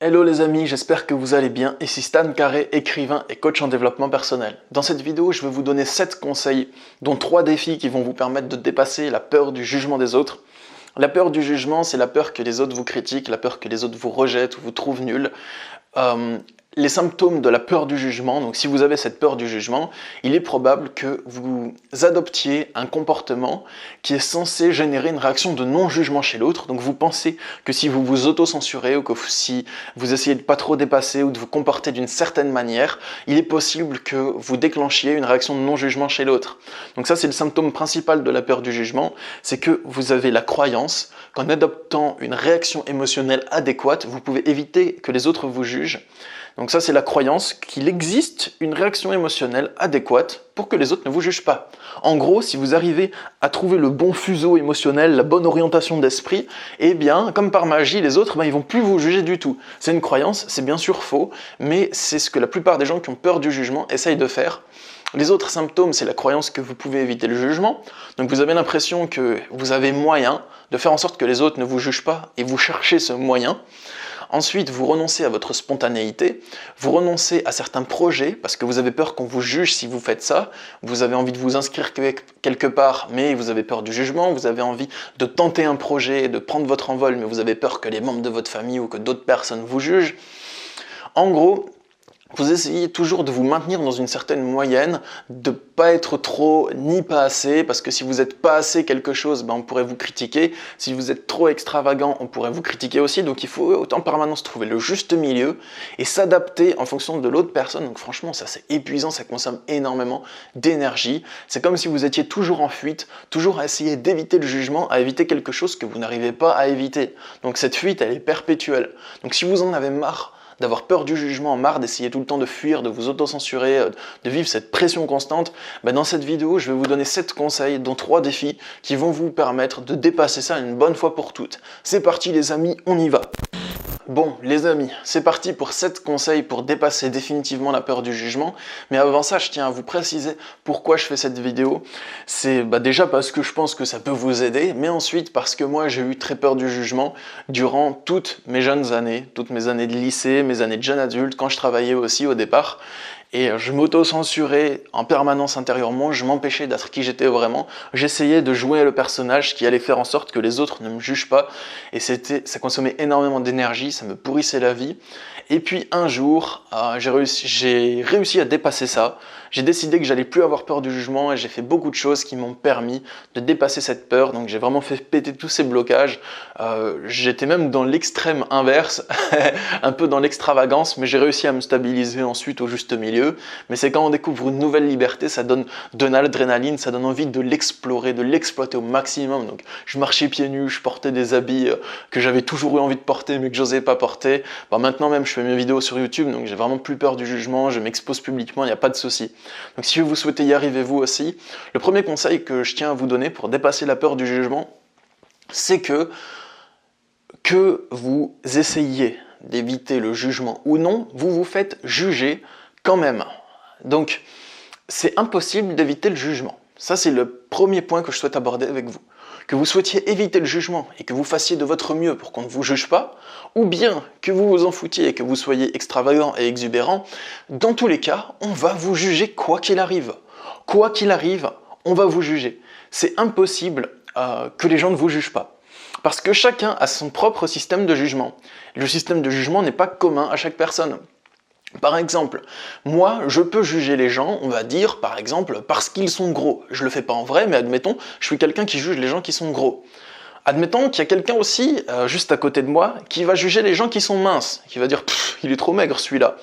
Hello les amis, j'espère que vous allez bien. Ici Stan Carré, écrivain et coach en développement personnel. Dans cette vidéo, je vais vous donner 7 conseils, dont 3 défis qui vont vous permettre de dépasser la peur du jugement des autres. La peur du jugement, c'est la peur que les autres vous critiquent, la peur que les autres vous rejettent ou vous trouvent nul. Les symptômes de la peur du jugement, donc si vous avez cette peur du jugement, il est probable que vous adoptiez un comportement qui est censé générer une réaction de non-jugement chez l'autre. Donc vous pensez que si vous vous auto-censurez ou que si vous essayez de pas trop dépasser ou de vous comporter d'une certaine manière, il est possible que vous déclenchiez une réaction de non-jugement chez l'autre. Donc ça, c'est le symptôme principal de la peur du jugement, c'est que vous avez la croyance qu'en adoptant une réaction émotionnelle adéquate, vous pouvez éviter que les autres vous jugent. Donc ça, c'est la croyance qu'il existe une réaction émotionnelle adéquate pour que les autres ne vous jugent pas. En gros, si vous arrivez à trouver le bon fuseau émotionnel, la bonne orientation d'esprit, eh bien, comme par magie, les autres, ils vont plus vous juger du tout. C'est une croyance, c'est bien sûr faux, mais c'est ce que la plupart des gens qui ont peur du jugement essayent de faire. Les autres symptômes, c'est la croyance que vous pouvez éviter le jugement. Donc vous avez l'impression que vous avez moyen de faire en sorte que les autres ne vous jugent pas et vous cherchez ce moyen. Ensuite, vous renoncez à votre spontanéité, vous renoncez à certains projets parce que vous avez peur qu'on vous juge si vous faites ça, vous avez envie de vous inscrire quelque part mais vous avez peur du jugement, vous avez envie de tenter un projet, de prendre votre envol mais vous avez peur que les membres de votre famille ou que d'autres personnes vous jugent. En gros, vous essayez toujours de vous maintenir dans une certaine moyenne, de pas être trop ni pas assez, parce que si vous n'êtes pas assez quelque chose, on pourrait vous critiquer. Si vous êtes trop extravagant, on pourrait vous critiquer aussi. Donc il faut en permanence trouver le juste milieu et s'adapter en fonction de l'autre personne. Donc franchement, ça c'est épuisant, ça consomme énormément d'énergie. C'est comme si vous étiez toujours en fuite, toujours à essayer d'éviter le jugement, à éviter quelque chose que vous n'arrivez pas à éviter. Donc cette fuite, elle est perpétuelle. Donc si vous en avez marre d'avoir peur du jugement, marre d'essayer tout le temps de fuir, de vous auto-censurer, de vivre cette pression constante, dans cette vidéo, je vais vous donner 7 conseils, dont 3 défis, qui vont vous permettre de dépasser ça une bonne fois pour toutes. C'est parti les amis, on y va! Bon, les amis, c'est parti pour 7 conseils pour dépasser définitivement la peur du jugement. Mais avant ça, je tiens à vous préciser pourquoi je fais cette vidéo. C'est déjà parce que je pense que ça peut vous aider, mais ensuite parce que moi, j'ai eu très peur du jugement durant toutes mes jeunes années, toutes mes années de lycée, mes années de jeune adulte, quand je travaillais aussi au départ. Et je m'auto-censurais en permanence intérieurement, je m'empêchais d'être qui j'étais vraiment. J'essayais de jouer le personnage qui allait faire en sorte que les autres ne me jugent pas. Et ça consommait énormément d'énergie, ça me pourrissait la vie. Et puis un jour, j'ai réussi à dépasser ça. J'ai décidé que j'allais plus avoir peur du jugement et j'ai fait beaucoup de choses qui m'ont permis de dépasser cette peur. Donc j'ai vraiment fait péter tous ces blocages. J'étais même dans l'extrême inverse, un peu dans l'extravagance, mais j'ai réussi à me stabiliser ensuite au juste milieu. Mais c'est quand on découvre une nouvelle liberté, ça donne de l'adrénaline, ça donne envie de l'explorer, de l'exploiter au maximum. Donc je marchais pieds nus, je portais des habits que j'avais toujours eu envie de porter mais que j'osais pas porter. Maintenant même je fais mes vidéos sur YouTube, donc j'ai vraiment plus peur du jugement, je m'expose publiquement, il n'y a pas de souci. Donc si vous souhaitez y arriver vous aussi, le premier conseil que je tiens à vous donner pour dépasser la peur du jugement, c'est que vous essayiez d'éviter le jugement ou non, vous vous faites juger quand même. Donc c'est impossible d'éviter le jugement. Ça c'est le premier point que je souhaite aborder avec vous. Que vous souhaitiez éviter le jugement et que vous fassiez de votre mieux pour qu'on ne vous juge pas, ou bien que vous vous en foutiez et que vous soyez extravagant et exubérant, dans tous les cas, on va vous juger quoi qu'il arrive. Quoi qu'il arrive, on va vous juger. C'est impossible que les gens ne vous jugent pas. Parce que chacun a son propre système de jugement. Le système de jugement n'est pas commun à chaque personne. Par exemple, moi, je peux juger les gens, on va dire, par exemple, parce qu'ils sont gros. Je le fais pas en vrai, mais admettons, je suis quelqu'un qui juge les gens qui sont gros. Admettons qu'il y a quelqu'un aussi, juste à côté de moi, qui va juger les gens qui sont minces, qui va dire « il est trop maigre celui-là ».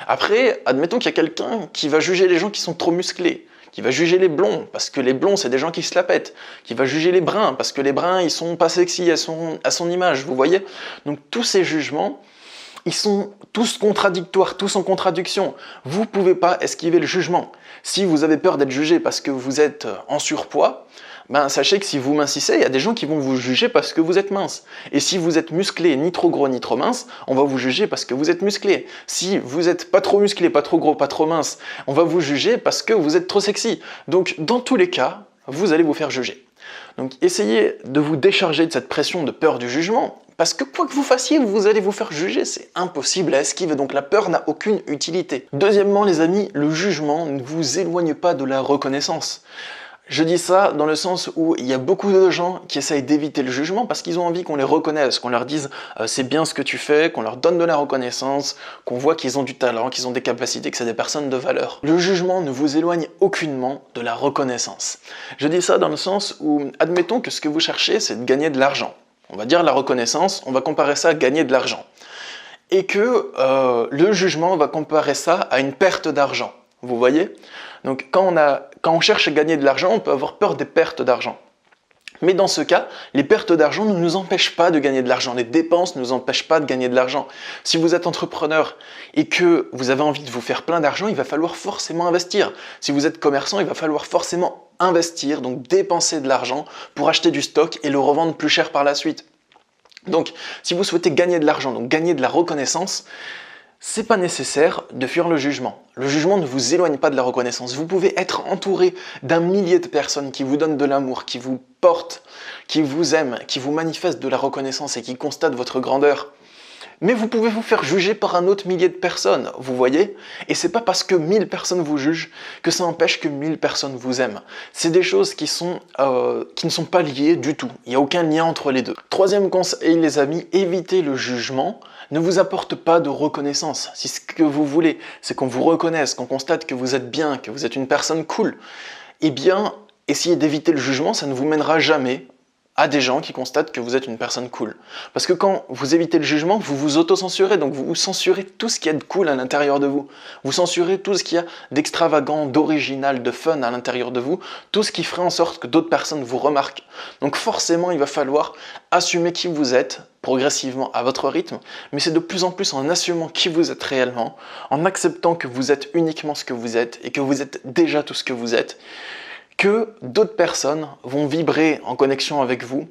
Après, admettons qu'il y a quelqu'un qui va juger les gens qui sont trop musclés, qui va juger les blonds, parce que les blonds, c'est des gens qui se la pètent, qui va juger les bruns, parce que les bruns, ils sont pas sexy à son image, vous voyez. Donc tous ces jugements, ils sont tous contradictoires, tous en contradiction. Vous ne pouvez pas esquiver le jugement. Si vous avez peur d'être jugé parce que vous êtes en surpoids, sachez que si vous mincissez, il y a des gens qui vont vous juger parce que vous êtes mince. Et si vous êtes musclé, ni trop gros, ni trop mince, on va vous juger parce que vous êtes musclé. Si vous n'êtes pas trop musclé, pas trop gros, pas trop mince, on va vous juger parce que vous êtes trop sexy. Donc, dans tous les cas, vous allez vous faire juger. Donc, essayez de vous décharger de cette pression de peur du jugement Parce que quoi que vous fassiez, vous allez vous faire juger, c'est impossible à esquiver, donc la peur n'a aucune utilité. Deuxièmement, les amis, le jugement ne vous éloigne pas de la reconnaissance. Je dis ça dans le sens où il y a beaucoup de gens qui essayent d'éviter le jugement parce qu'ils ont envie qu'on les reconnaisse, qu'on leur dise c'est bien ce que tu fais, qu'on leur donne de la reconnaissance, qu'on voit qu'ils ont du talent, qu'ils ont des capacités, que c'est des personnes de valeur. Le jugement ne vous éloigne aucunement de la reconnaissance. Je dis ça dans le sens où, admettons que ce que vous cherchez, c'est de gagner de l'argent. On va dire la reconnaissance, on va comparer ça à gagner de l'argent. Et que le jugement, on va comparer ça à une perte d'argent. Vous voyez? Donc quand on cherche à gagner de l'argent, on peut avoir peur des pertes d'argent. Mais dans ce cas, les pertes d'argent ne nous empêchent pas de gagner de l'argent. Les dépenses ne nous empêchent pas de gagner de l'argent. Si vous êtes entrepreneur et que vous avez envie de vous faire plein d'argent, il va falloir forcément investir. Si vous êtes commerçant, il va falloir forcément investir, donc dépenser de l'argent pour acheter du stock et le revendre plus cher par la suite. Donc, si vous souhaitez gagner de l'argent, donc gagner de la reconnaissance, c'est pas nécessaire de fuir le jugement. Le jugement ne vous éloigne pas de la reconnaissance. Vous pouvez être entouré d'un millier de personnes qui vous donnent de l'amour, qui vous portent, qui vous aiment, qui vous manifestent de la reconnaissance et qui constatent votre grandeur. Mais vous pouvez vous faire juger par un autre millier de personnes, vous voyez? Et c'est pas parce que 1000 personnes vous jugent que ça empêche que 1000 personnes vous aiment. C'est des choses qui ne sont pas liées du tout. Il n'y a aucun lien entre les deux. Troisième conseil, les amis, évitez le jugement. Ne vous apporte pas de reconnaissance. Si ce que vous voulez, c'est qu'on vous reconnaisse, qu'on constate que vous êtes bien, que vous êtes une personne cool, eh bien, essayez d'éviter le jugement, ça ne vous mènera jamais à des gens qui constatent que vous êtes une personne cool. Parce que quand vous évitez le jugement, vous vous auto-censurez, donc vous censurez tout ce qu'il y a de cool à l'intérieur de vous. Vous censurez tout ce qu'il y a d'extravagant, d'original, de fun à l'intérieur de vous, tout ce qui ferait en sorte que d'autres personnes vous remarquent. Donc forcément, il va falloir assumer qui vous êtes, progressivement à votre rythme, mais c'est de plus en plus en assumant qui vous êtes réellement, en acceptant que vous êtes uniquement ce que vous êtes et que vous êtes déjà tout ce que vous êtes, que d'autres personnes vont vibrer en connexion avec vous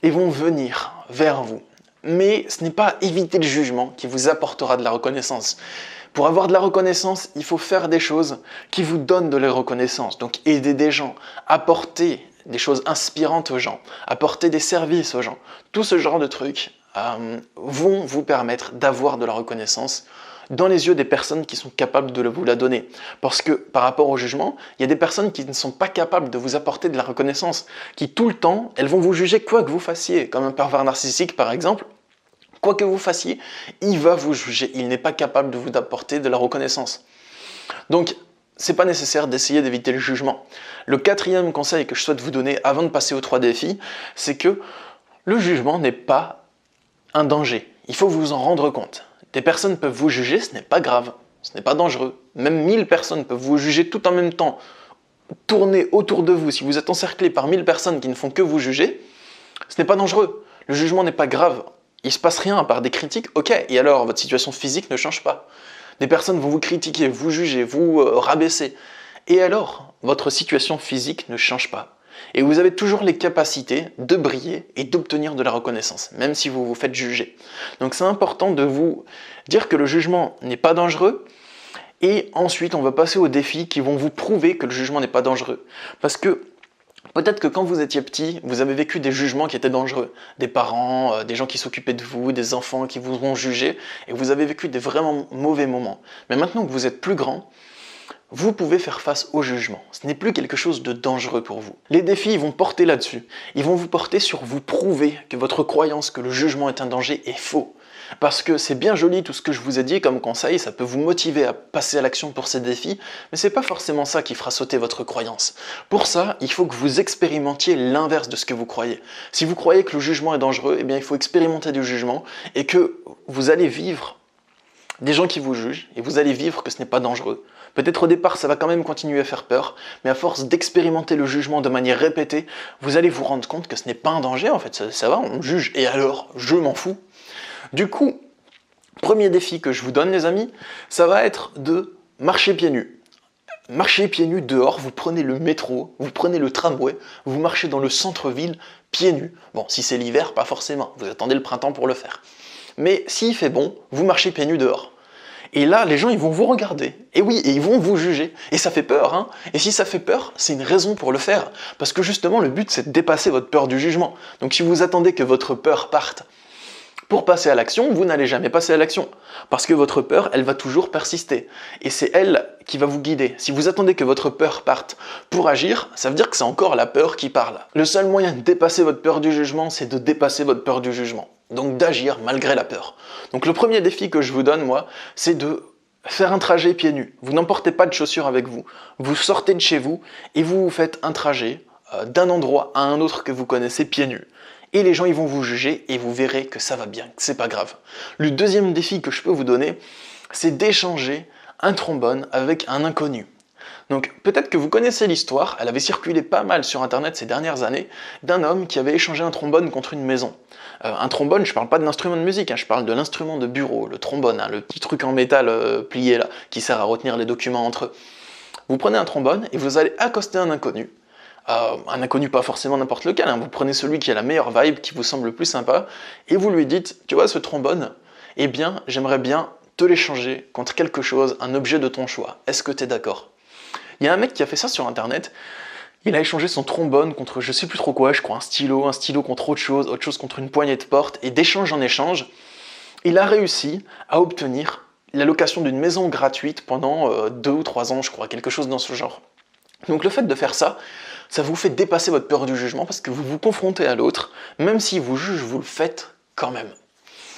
et vont venir vers vous. Mais ce n'est pas éviter le jugement qui vous apportera de la reconnaissance. Pour avoir de la reconnaissance, il faut faire des choses qui vous donnent de la reconnaissance. Donc aider des gens, apporter des choses inspirantes aux gens, apporter des services aux gens. Tout ce genre de trucs vont vous permettre d'avoir de la reconnaissance dans les yeux des personnes qui sont capables de vous la donner. Parce que par rapport au jugement, il y a des personnes qui ne sont pas capables de vous apporter de la reconnaissance, qui tout le temps, elles vont vous juger quoi que vous fassiez, comme un pervers narcissique par exemple. Quoi que vous fassiez, il va vous juger, il n'est pas capable de vous apporter de la reconnaissance. Donc, c'est pas nécessaire d'essayer d'éviter le jugement. Le quatrième conseil que je souhaite vous donner avant de passer aux 3 défis, c'est que le jugement n'est pas un danger. Il faut vous en rendre compte. Des personnes peuvent vous juger, ce n'est pas grave, ce n'est pas dangereux. Même 1000 personnes peuvent vous juger tout en même temps, tourner autour de vous. Si vous êtes encerclé par 1000 personnes qui ne font que vous juger, ce n'est pas dangereux. Le jugement n'est pas grave. Il ne se passe rien à part des critiques, ok, et alors votre situation physique ne change pas. Des personnes vont vous critiquer, vous juger, vous rabaisser. Et alors, votre situation physique ne change pas. Et vous avez toujours les capacités de briller et d'obtenir de la reconnaissance, même si vous vous faites juger. Donc c'est important de vous dire que le jugement n'est pas dangereux, et ensuite on va passer aux défis qui vont vous prouver que le jugement n'est pas dangereux. Parce que peut-être que quand vous étiez petit, vous avez vécu des jugements qui étaient dangereux. Des parents, des gens qui s'occupaient de vous, des enfants qui vous ont jugé, et vous avez vécu des vraiment mauvais moments. Mais maintenant que vous êtes plus grand, vous pouvez faire face au jugement. Ce n'est plus quelque chose de dangereux pour vous. Les défis vont porter là-dessus. Ils vont vous porter sur vous prouver que votre croyance que le jugement est un danger est faux. Parce que c'est bien joli tout ce que je vous ai dit comme conseil, ça peut vous motiver à passer à l'action pour ces défis, mais c'est pas forcément ça qui fera sauter votre croyance. Pour ça, il faut que vous expérimentiez l'inverse de ce que vous croyez. Si vous croyez que le jugement est dangereux, eh bien il faut expérimenter du jugement et que vous allez vivre des gens qui vous jugent et vous allez vivre que ce n'est pas dangereux. Peut-être au départ ça va quand même continuer à faire peur, mais à force d'expérimenter le jugement de manière répétée, vous allez vous rendre compte que ce n'est pas un danger en fait, ça va, on me juge, et alors, je m'en fous. Du coup, premier défi que je vous donne les amis, ça va être de marcher pieds nus. Marchez pieds nus dehors, vous prenez le métro, vous prenez le tramway, vous marchez dans le centre-ville pieds nus. Bon, si c'est l'hiver, pas forcément, vous attendez le printemps pour le faire. Mais s'il fait bon, vous marchez pieds nus dehors. Et là, les gens, ils vont vous regarder. Et oui, et ils vont vous juger. Et ça fait peur, hein. Et si ça fait peur, c'est une raison pour le faire. Parce que justement, le but, c'est de dépasser votre peur du jugement. Donc si vous attendez que votre peur parte Pour passer à l'action, vous n'allez jamais passer à l'action. Parce que votre peur, elle va toujours persister. Et c'est elle qui va vous guider. Si vous attendez que votre peur parte pour agir, ça veut dire que c'est encore la peur qui parle. Le seul moyen de dépasser votre peur du jugement, c'est de dépasser votre peur du jugement. Donc d'agir malgré la peur. Donc le premier défi que je vous donne, moi, c'est de faire un trajet pieds nus. Vous n'emportez pas de chaussures avec vous. Vous sortez de chez vous et vous faites un trajet d'un endroit à un autre que vous connaissez pieds nus. Et les gens ils vont vous juger et vous verrez que ça va bien, que c'est pas grave. Le deuxième défi que je peux vous donner, c'est d'échanger un trombone avec un inconnu. Donc peut-être que vous connaissez l'histoire, elle avait circulé pas mal sur internet ces dernières années, d'un homme qui avait échangé un trombone contre une maison. Un trombone, je parle pas de l'instrument de musique, je parle de l'instrument de bureau, le trombone, le petit truc en métal plié là, qui sert à retenir les documents entre eux. Vous prenez un trombone et vous allez accoster un inconnu. Un inconnu pas forcément n'importe lequel, vous prenez celui qui a la meilleure vibe, qui vous semble le plus sympa, et vous lui dites, tu vois ce trombone, eh bien j'aimerais bien te l'échanger contre quelque chose, un objet de ton choix, est-ce que tu es d'accord? Il y a un mec qui a fait ça sur internet, il a échangé son trombone contre je sais plus trop quoi, je crois un stylo contre autre chose contre une poignée de porte, et d'échange en échange, il a réussi à obtenir la location d'une maison gratuite pendant 2 ou 3 ans, je crois, quelque chose dans ce genre. Donc le fait de faire ça, ça vous fait dépasser votre peur du jugement parce que vous vous confrontez à l'autre, même s'il vous juge, vous le faites quand même.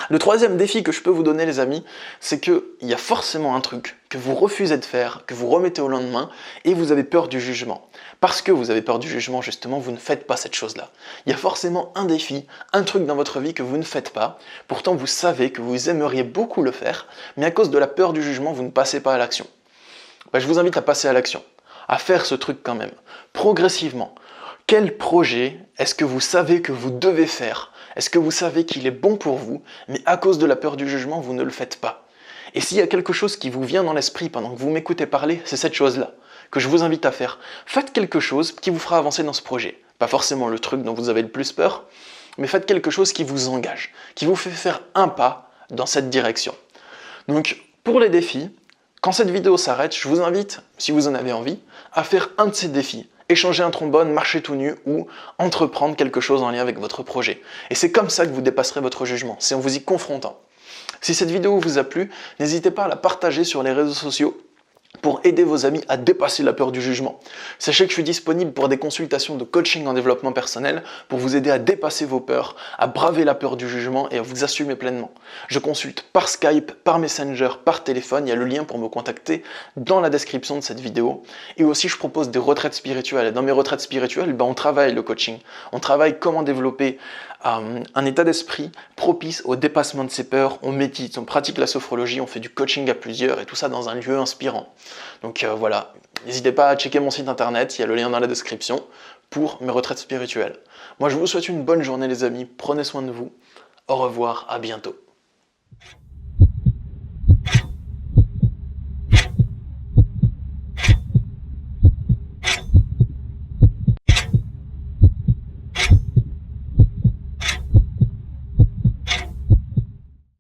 Le troisième défi que je peux vous donner les amis, c'est qu'il y a forcément un truc que vous refusez de faire, que vous remettez au lendemain, et vous avez peur du jugement. Parce que vous avez peur du jugement, justement, vous ne faites pas cette chose-là. Il y a forcément un défi, un truc dans votre vie que vous ne faites pas, pourtant vous savez que vous aimeriez beaucoup le faire, mais à cause de la peur du jugement, vous ne passez pas à l'action. Je vous invite à passer à l'action, à faire ce truc quand même, progressivement. Quel projet est-ce que vous savez que vous devez faire? Est-ce que vous savez qu'il est bon pour vous, mais à cause de la peur du jugement, vous ne le faites pas? Et s'il y a quelque chose qui vous vient dans l'esprit pendant que vous m'écoutez parler, c'est cette chose-là, que je vous invite à faire. Faites quelque chose qui vous fera avancer dans ce projet. Pas forcément le truc dont vous avez le plus peur, mais faites quelque chose qui vous engage, qui vous fait faire un pas dans cette direction. Donc, pour les défis, quand cette vidéo s'arrête, je vous invite, si vous en avez envie, à faire un de ces défis. Échanger un trombone, marcher tout nu ou entreprendre quelque chose en lien avec votre projet. Et c'est comme ça que vous dépasserez votre jugement, c'est en vous y confrontant. Si cette vidéo vous a plu, n'hésitez pas à la partager sur les réseaux sociaux pour aider vos amis à dépasser la peur du jugement. Sachez que je suis disponible pour des consultations de coaching en développement personnel pour vous aider à dépasser vos peurs, à braver la peur du jugement et à vous assumer pleinement. Je consulte par Skype, par Messenger, par téléphone, il y a le lien pour me contacter dans la description de cette vidéo. Et aussi je propose des retraites spirituelles. Et dans mes retraites spirituelles, on travaille le coaching. On travaille comment développer un état d'esprit propice au dépassement de ses peurs, on médite, on pratique la sophrologie, on fait du coaching à plusieurs et tout ça dans un lieu inspirant. Donc voilà, n'hésitez pas à checker mon site internet, il y a le lien dans la description pour mes retraites spirituelles. Moi je vous souhaite une bonne journée les amis, prenez soin de vous, au revoir, à bientôt.